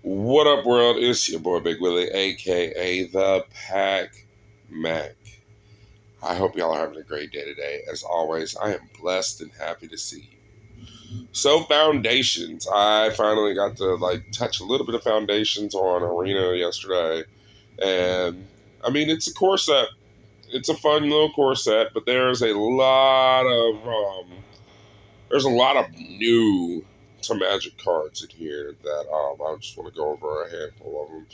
What up, world? It's your boy Big Willie, aka the Pac Mac. I hope y'all are having a great day today. As always, I am blessed and happy to see you. So, foundations. I finally got to touch a little bit of foundations on Arena yesterday, and I mean it's a core set. It's a fun little core set, but there's a lot of new to Magic cards in here that I just want to go over a handful of them.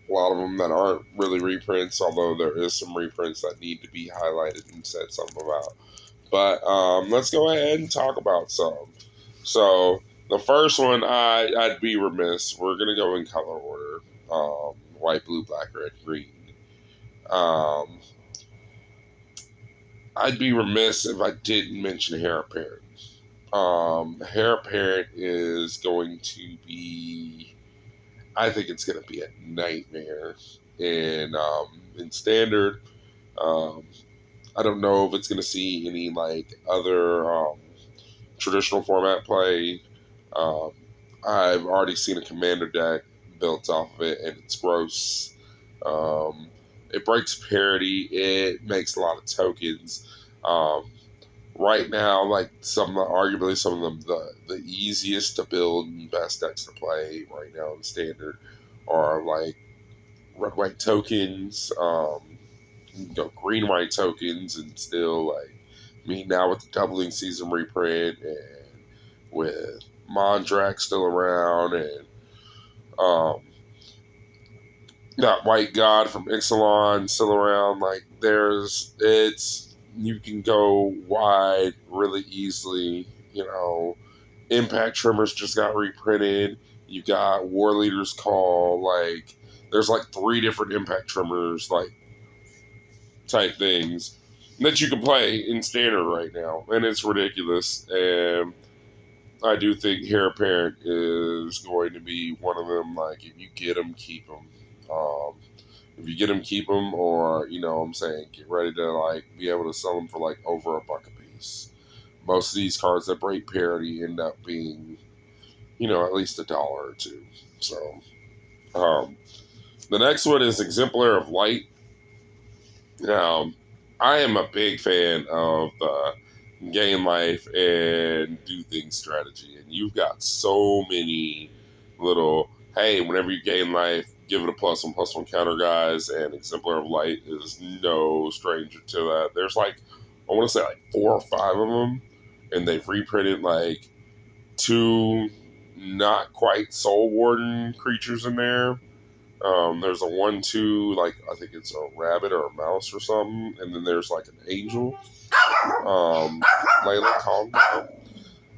A lot of them that aren't really reprints, although there is some reprints that need to be highlighted and said something about. But let's go ahead and talk about some. So the first one, I'd be remiss. We're gonna go in color order: white, blue, black, red, green. Um, I'd be remiss if I didn't mention Heir Apparent. Heir Apparent is going to be. I think it's going to be a nightmare in standard. Um, I don't know if it's going to see any other traditional format play. Um, I've already seen a commander deck built off of it, and it's gross. Um, it breaks parity. It makes a lot of tokens. Um, right now, arguably some of the easiest to build and best decks to play right now in standard are like red white tokens, green white tokens, and still now with the doubling season reprint and with Mondrak still around and um, got White God from Ixalan still around. You can go wide really easily. Impact Trimmers just got reprinted. You got War Leaders Call. There's three different Impact Trimmers type things that you can play in standard right now, and it's ridiculous. And I do think Heir Apparent is going to be one of them. If you get them, keep them. If you get them, keep them, or I'm saying get ready to be able to sell them for over a buck a piece. Most of these cards that break parity end up being at least $1 or two. So um, the next one is Exemplar of Light. Now, I am a big fan of the game life and do things strategy, and you've got so many little whenever you gain life, give it a +1/+1 counter guys, and Exemplar of Light is no stranger to that. There's I want to say 4 or 5 of them, and they've reprinted two not quite Soul Warden creatures in there. There's a 1/2, I think it's a rabbit or a mouse or something, and then there's an angel. Layla, calm down.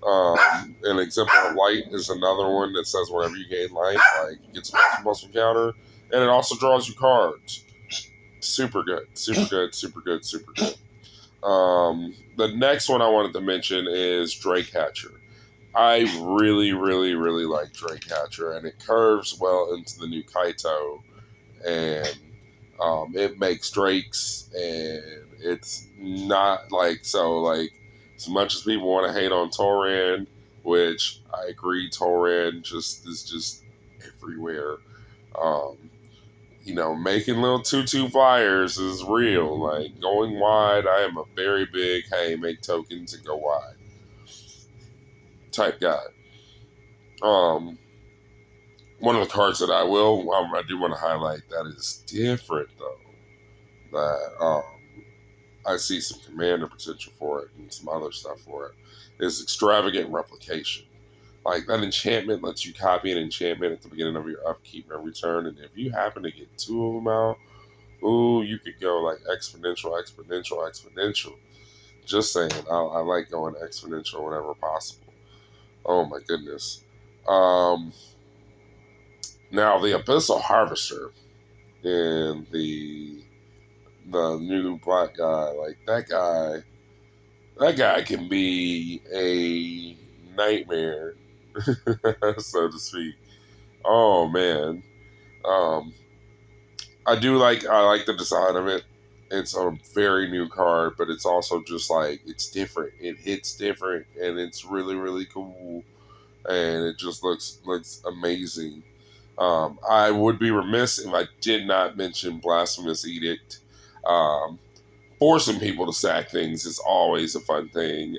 An Exemplar of Light is another one that says whenever you gain life, it gets a muscle counter, and it also draws you cards. Super good, super good, super good, super good. The next one I wanted to mention is Drake Hatcher. I really, really, really like Drake Hatcher, and it curves well into the new Kaito, and it makes Drakes, and it's not as much as people want to hate on Toran, which I agree, Toran is just everywhere. Um, making little 2/2 flyers is real. Going wide, I am a very big make tokens and go wide type guy. One of the cards that I do want to highlight that is different though, that I see some commander potential for it and some other stuff for it, is Extravagant Replication. That enchantment lets you copy an enchantment at the beginning of your upkeep every turn, and if you happen to get 2 of them out, ooh, you could go exponential, exponential, exponential. Just saying, I like going exponential whenever possible. Oh my goodness. Now the Abyssal Harvester and the new black guy, that guy can be a nightmare, so to speak. Oh man. Um, I like the design of it. It's a very new card, but it's also just it's different. It hits different, and it's really really cool. and it just looks amazing. I would be remiss if I did not mention Blasphemous Edict. Um, Forcing people to sack things is always a fun thing.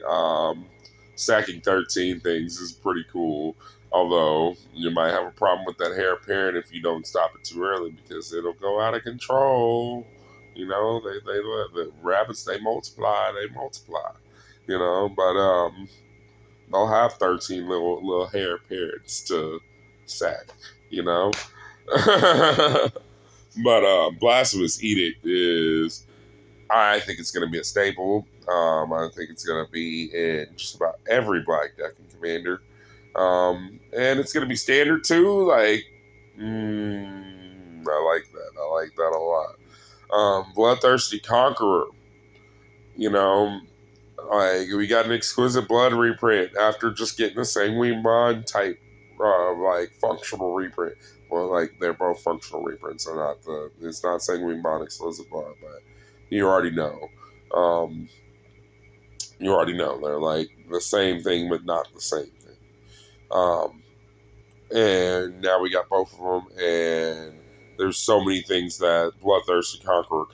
Sacking 13 things is pretty cool. Although you might have a problem with that hair appearance if you don't stop it too early because it'll go out of control. You know, the rabbits they multiply. You know, but they'll have 13 little hair appearance to sack. You know, but Blasphemous Edict is I think it's going to be a staple. I think it's going to be in just about every Black deck in Commander. And it's going to be standard too. Like, I like that. I like that a lot. Bloodthirsty Conqueror. You know, like we got an Exquisite Blood reprint after just getting the Sanguine Bond type, like functional reprint. Well, like they're both functional reprints. They're not it's not Sanguine Bond Exquisite Blood, but you already know. Um, you already know they're like the same thing, but not the same thing. Um, and now we got both of them, and there's so many things that Bloodthirsty Conqueror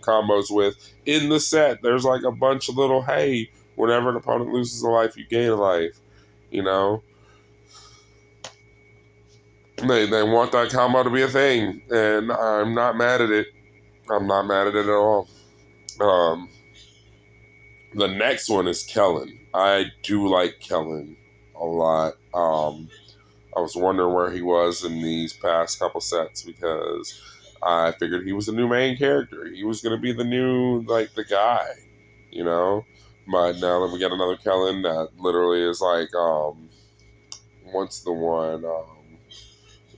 combos with in the set. There's like a bunch of little hey, whenever an opponent loses a life, you gain a life. You know, they want that combo to be a thing, and I'm not mad at it. I'm not mad at it at all. Um, The next one is Kellen. I do like Kellen a lot. I was wondering where he was in these past couple sets because I figured he was the new main character. He was going to be the new, like, the guy, you know? But now that we got another Kellen that literally is like, what's the one?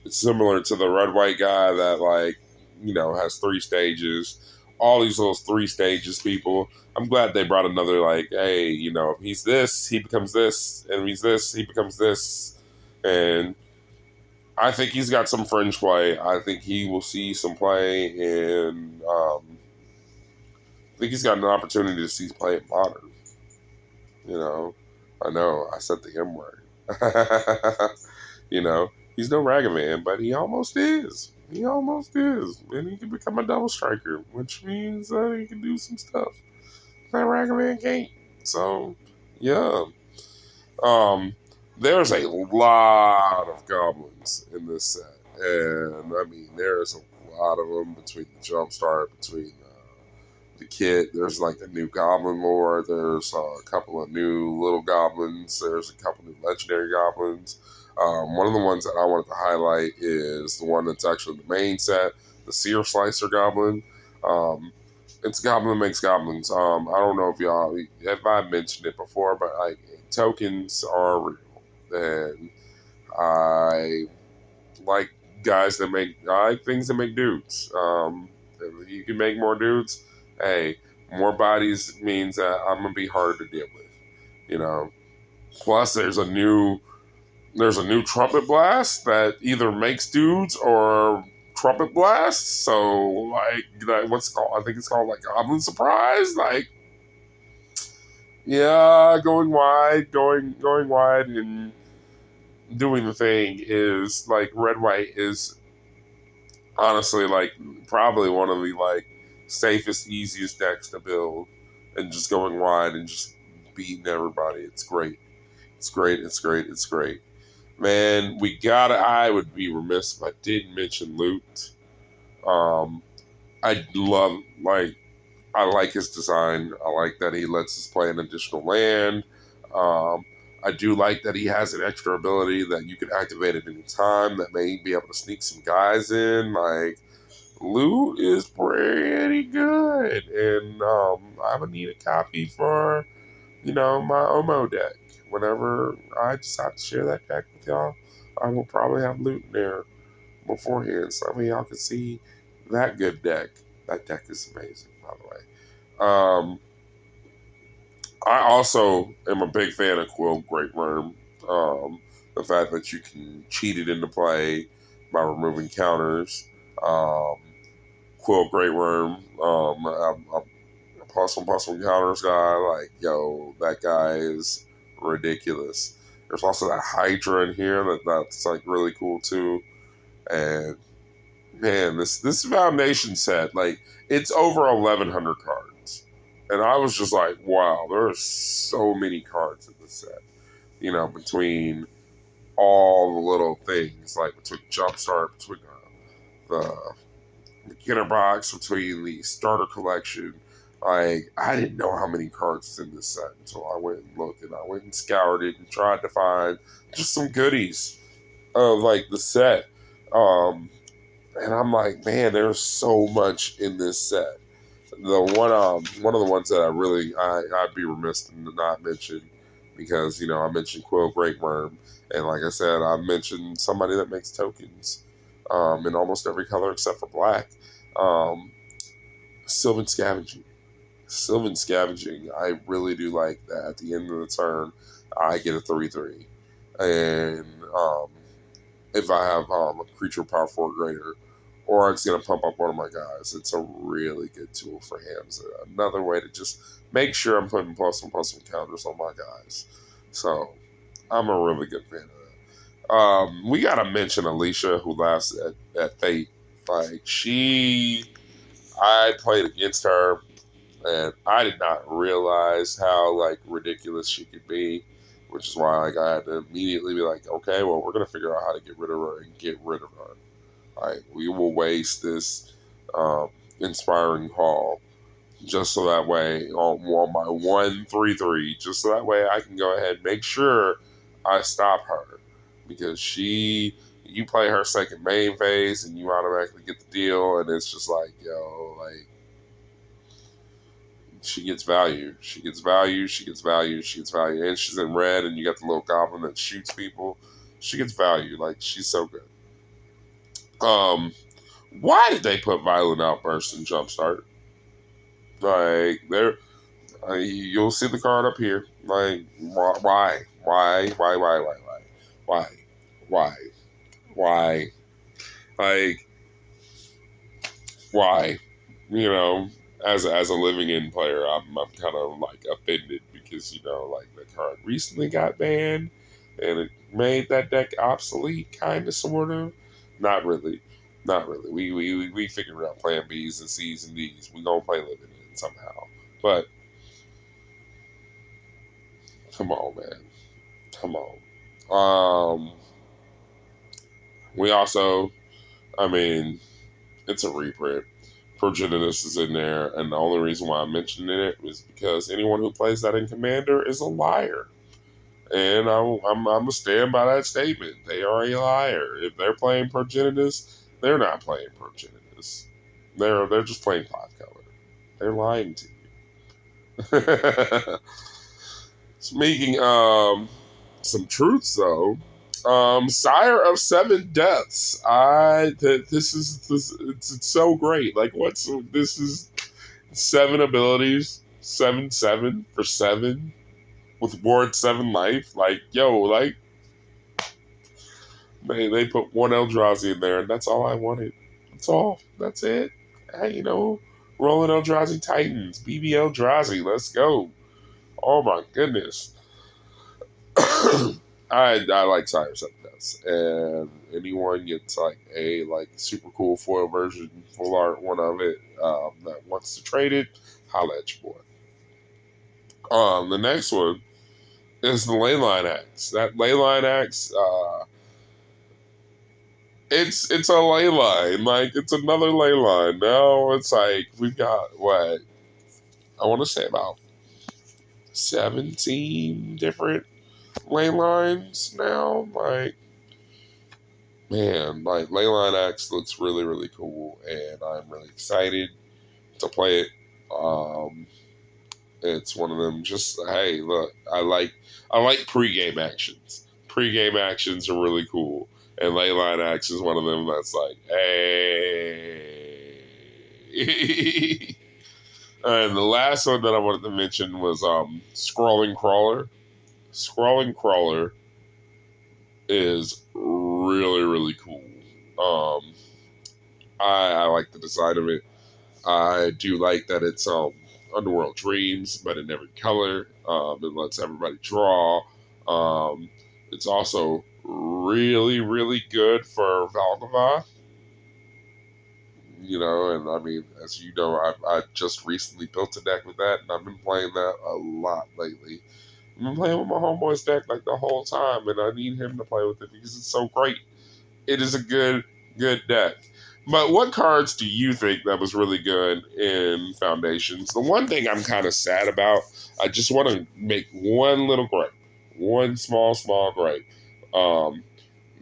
It's similar to the red white guy that, like, you know, has 3 stages. All these little 3 stages people. I'm glad they brought another, like, hey, you know, if he's this, he becomes this, and if he's this, he becomes this. And I think he's got some fringe play. I think he will see some play, and I think he's got an opportunity to see play at Modern. You know, I said the M word. You know, he's no Ragavan, but he almost is. He almost is. And he can become a double striker, which means he can do some stuff that Ragavan can't. So, yeah. Um, there's a lot of goblins in this set. And, I mean, there's a lot of them between the Jumpstart, between the kit. There's like a new Goblin lore. There's a couple of new little goblins. There's a couple new legendary goblins. One of the ones that I wanted to highlight is the one that's actually the main set, the Seer Slicer Goblin. Um, it's a goblin that makes goblins. I don't know if I mentioned it before, but like tokens are real, and I like I like things that make dudes. If you can make more dudes, hey, more bodies means that I'm gonna be harder to deal with. You know. Plus, there's a new trumpet blast that either makes dudes or trumpet blasts. So like what's it called? I think it's called like Goblin Surprise. Like yeah, going wide and doing the thing is like red white is honestly like probably one of the like safest, easiest decks to build, and just going wide and just beating everybody. It's great. It's great. It's great. It's great. Man, I would be remiss if I didn't mention loot. Um, I love like I like his design. I like that he lets us play an additional land. Um, I do like that he has an extra ability that you can activate at any time that may be able to sneak some guys in. Like loot is pretty good, and I would need a copy for my Omo deck. Whenever I decide to share that deck with y'all, I will probably have loot in there beforehand, so y'all can see that good deck. That deck is amazing, by the way. Um, I also am a big fan of Quill Great Worm. The fact that you can cheat it into play by removing counters. Um, Quill Great Worm. I'm a plus one counters guy. Like, yo, that guy is ridiculous. There's also that Hydra in here that's like really cool too. And man, this foundation set, like it's over 1,100 cards, and I was just like, wow, there are so many cards in this set. You know, between all the little things, like between Jumpstart, between the beginner box, between the starter collection. Like, I didn't know how many cards was in this set until I went and looked, and I went and scoured it and tried to find just some goodies of like the set. Um, and I'm like, man, there's so much in this set. One of the ones that I'd be remiss to not mention, because I mentioned Quill Great Worm, and like I said, I mentioned somebody that makes tokens, in almost every color except for black. Um, Sylvan Scavenging. Sylvan Scavenging, I really do like that. At the end of the turn, I get a 3/3, and if I have a creature power 4 greater, or it's going to pump up one of my guys. It's a really good tool for him. So another way to just make sure I'm putting +1/+1 counters on my guys. So I'm a really good fan of that. We got to mention Alicia, who laughs at fate. Like, I played against her, and I did not realize how like ridiculous she could be, which is why like I had to immediately be like, okay, well, we're gonna figure out how to get rid of her and get rid of her. Like, we will waste this um, inspiring call just so that way on my 1/3/3, just so that way I can go ahead and make sure I stop her, because you play her second main phase and you automatically get the deal, and it's just like, yo, like, she gets value. She gets value. She gets value. She gets value. And she's in red, and you got the little goblin that shoots people. She gets value. Like, she's so good. Why did they put Violent Outburst in Jumpstart? Like, you'll see the card up here. Like, why, why, why? Like, why? You know, as a living in player, I'm kind of like offended, because like the card recently got banned, and it made that deck obsolete, kind of, sort of. Not really, not really. We figured out Plan Bs and Cs and Ds. We gonna play living in somehow. But come on, man, come on. Um, we also, I mean, it's a reprint. Progenitus is in there, and the only reason why I'm mentioning it is because anyone who plays that in Commander is a liar. And I'm gonna stand by that statement. They are a liar. If they're playing Progenitus, they're not playing Progenitus. They're just playing 5-color. They're lying to you. Speaking some truths though, Sire of Seven Deaths. It's so great. Like, this is 7 abilities, 7/7 for 7 with ward 7 life. Like, yo, like, they put one Eldrazi in there, and that's all I wanted. That's all. That's it. Hey, rolling Eldrazi Titans, BB Eldrazi. Let's go. Oh my goodness. I like Sire of Seven Deaths, and anyone gets like a super cool foil version, full art one of it, that wants to trade it, holla at your boy. The next one is the Leyline Axe. That Leyline Axe, it's a ley line. Like, it's another ley line. Now it's like we've got what I want to say about 17 different ley lines now. Like, man, like, Leyline Axe looks really, really cool, and I'm really excited to play it. It's one of them. Just, hey, look, I like pregame actions. Pregame actions are really cool, and Leyline Axe is one of them that's like, hey. And the last one that I wanted to mention was Scrawling Crawler. Scrawling Crawler is really, really cool. Um, I like the design of it. I do like that it's Underworld Dreams, but in every color. It lets everybody draw. Um, It's also really, really good for Valgavoth. You know, and I mean, as you know, I just recently built a deck with that, and I've been playing that a lot lately. I've been playing with my homeboy's deck like the whole time, and I need him to play with it because it's so great. It is a good deck. But what cards do you think that was really good in Foundations? The one thing I'm kind of sad about, I just want to make one little gripe, one small gripe. Um,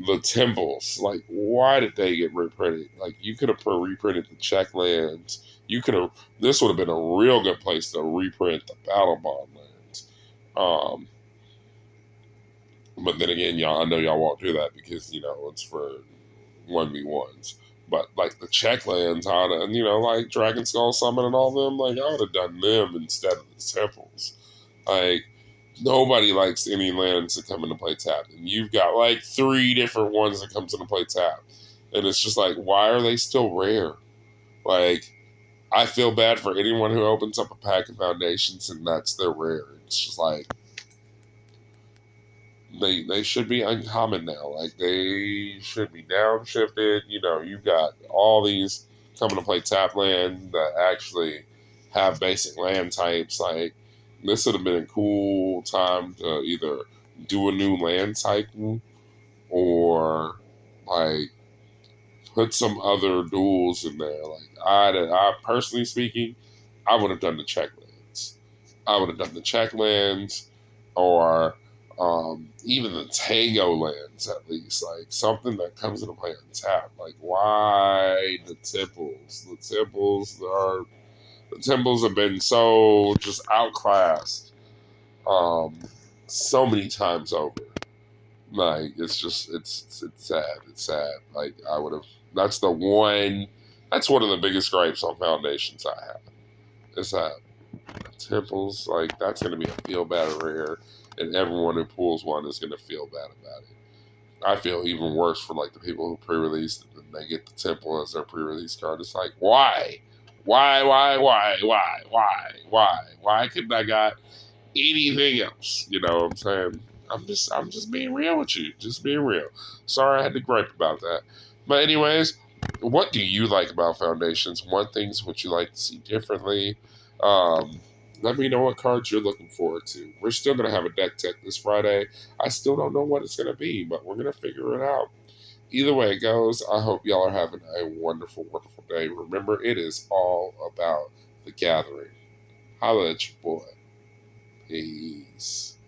the temples, like, why did they get reprinted? Like, you could have reprinted the check lands. You could have. This would have been a real good place to reprint the battle bond lands. Um, but then again, y'all, I know y'all won't do that because it's for 1v1s. But like the check lands, and like Dragon Skull Summon and all them, like I would have done them instead of the temples. Like nobody likes any lands that come into play tap, and you've got like 3 different ones that comes into play tap, and it's just like, why are they still rare? Like I feel bad for anyone who opens up a pack of Foundations and that's their rare. It's just like they should be uncommon now. Like they should be downshifted. You've got all these coming to play tap land that actually have basic land types. Like this would have been a cool time to either do a new land cycle or like put some other duels in there. Like I personally speaking, I would have done the checklands. I would have done the checklands, or even the Tango lands at least. Like something that comes into play on tap. Like why the temples? The temples have been so just outclassed um, so many times over. Like it's just it's sad. It's sad. Like I would have. That's the one. That's one of the biggest gripes on Foundations I have. Is that temples, like that's going to be a feel bad rare, and everyone who pulls one is going to feel bad about it. I feel even worse for like the people who pre-released it and they get the temple as their pre-release card. It's like why couldn't I got anything else? You know what I'm saying? I'm just being real with you. Just being real. Sorry I had to gripe about that. But anyways, what do you like about Foundations? What things would you like to see differently? Um, Let me know what cards you're looking forward to. We're still gonna have a deck tech this Friday. I still don't know what it's gonna be, but we're gonna figure it out. Either way it goes, I hope y'all are having a wonderful, wonderful day. Remember, it is all about the gathering. Holla at your boy. Peace.